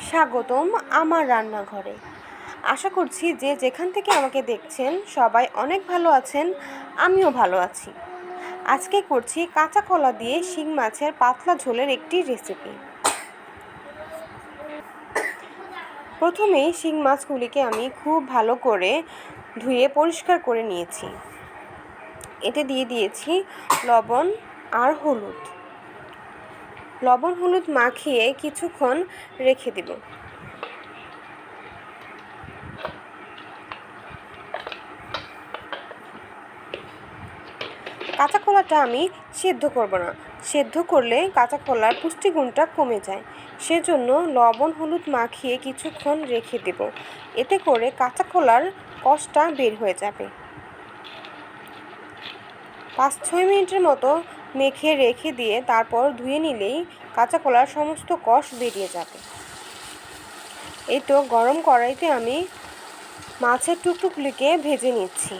স্বাগতম আমার রান্নাঘরে। আশা করছি যে যেখান থেকে আমাকে দেখছেন সবাই অনেক ভালো আছেন, আমিও ভালো আছি। আজকে করছি কাঁচা কলা দিয়ে শিং মাছের পাতলা ঝোলের একটি রেসিপি। প্রথমেই শিং মাছগুলিকে আমি খুব ভালো করে ধুয়ে পরিষ্কার করে নিয়েছি। এতে দিয়ে দিয়েছি লবণ আর হলুদ। লবণ হলুদ মাখিয়ে কিছুক্ষণ রেখে দেব। কাঁচা কলাটা আমি সেদ্ধ করব না, সেদ্ধ করলে কাঁচা কলার পুষ্টিগুণটা কমে যায়। সেজন্য লবণ হলুদ মাখিয়ে কিছুক্ষণ রেখে দেব। এতে করে কাঁচা কলার কষটা বের হয়ে যাবে। 5-6 মিনিটের মতো মেখে রেখে দিয়ে তারপর ধুয়ে নিলেই কাঁচা কলার সমস্ত কষ বেরিয়ে যাবে। এই তো গরম কড়াইতে আমি মাছের টুকরোগুলিকে ভেজে নিচ্ছি।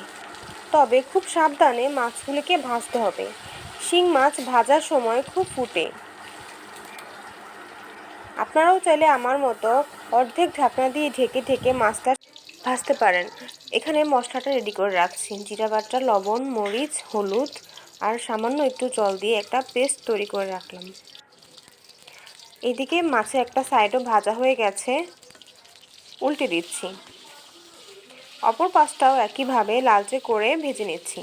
তবে খুব সাবধানে মাছগুলিকে ভাজতে হবে। শিং মাছ ভাজার সময় খুব ফুটে। আপনারাও চাইলে আমার মতো অর্ধেক ঢাকনা দিয়ে ঢেকে ঢেকে মাছটা ভাজতে পারেন। এখানে মশলাটা রেডি করে রাখছি। জিরা বাটা, লবণ, মরিচ, হলুদ আর সামান্য একটু জল দিয়ে একটা পেস্ট তৈরি করে রাখলাম। এদিকে মাছের একটা সাইডও ভাজা হয়ে গেছে, উল্টে দিচ্ছি। অপর পাশটাও একইভাবে লালচে করে ভেজে নিচ্ছি।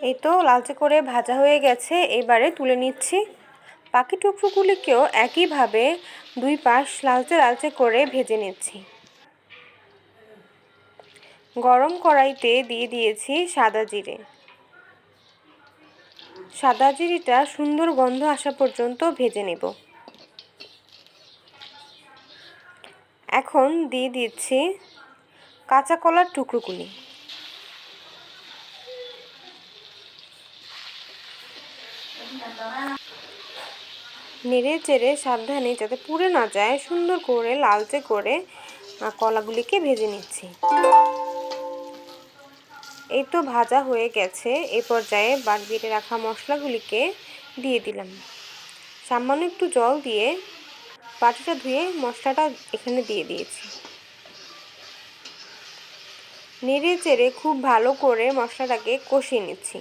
এই তো লালচে করে ভাজা হয়ে গেছে, এবারে তুলে নিচ্ছি। বাকি টুকরোগুলিকেও একইভাবে দুই পাশ লালচে লালচে করে ভেজে নিচ্ছি। গরম কড়াইতে দিয়ে দিয়েছি সাদা জিরে। সাদা জিরেটা সুন্দর গন্ধ আসা পর্যন্ত ভেজে নেব। এখন দিয়ে দিচ্ছি কাঁচা কলার টুকরোগুলি। নেড়ে চেড়ে সাবধানে যাতে পুড়ে না যায় সুন্দর করে লালচে করে কলাগুলিকে ভেজে নিচ্ছি। এই তো ভাজা হয়ে গেছে। এই পর্যায়ে বেটে রাখা মশলাগুলিকে দিয়ে দিলাম। সামান্য একটু জল দিয়ে বাটিটা ধুয়ে মশলাটা এখানে দিয়ে দিয়েছি। নেড়ে চেড়ে খুব ভালো করে মশলাটাকে কষিয়ে নিচ্ছি।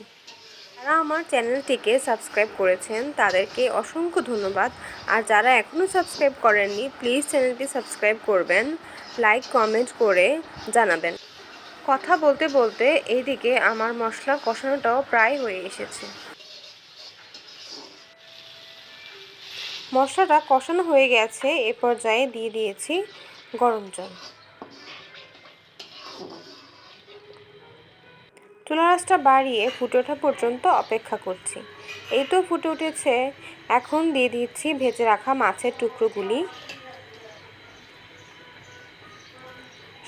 যারা আমার চ্যানেলটিকে সাবস্ক্রাইব করেছেন তাদেরকে অসংখ্য ধন্যবাদ। আর যারা এখনও সাবস্ক্রাইব করেননি প্লিজ চ্যানেলটি সাবস্ক্রাইব করবেন, লাইক কমেন্ট করে জানাবেন। কথা বলতে বলতে এইদিকে আমার মশলা কষানোটাও প্রায় হয়ে এসেছে। মশলাটা কষানো হয়ে গেছে। এ পর্যায়ে দিয়ে দিয়েছি গরম জল। চুলার আঁচটা বাড়িয়ে ফুটে ওঠা পর্যন্ত অপেক্ষা করছি। এই তো ফুটে উঠেছে। এখন দিয়ে দিচ্ছি ভেজে রাখা মাছের টুকরোগুলি।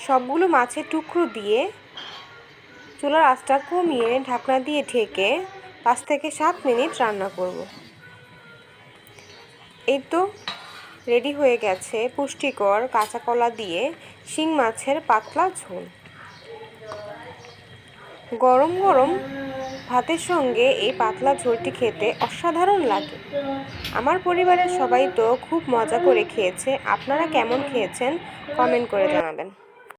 সবগুলো মাছের টুকরো দিয়ে চুলার আঁচটা কমিয়ে ঢাকনা দিয়ে ঢেকে 5-7 মিনিট রান্না করব। এই তো রেডি হয়ে গেছে পুষ্টিকর কাঁচা কলা দিয়ে শিং মাছের পাতলা ঝোল। গরম গরম ভাতের সঙ্গে এই পাতলা ঝোলটি খেতে অসাধারণ লাগে। আমার পরিবারের সবাই তো খুব মজা করে খেয়েছে। আপনারা কেমন খেয়েছেন কমেন্ট করে জানাবেন।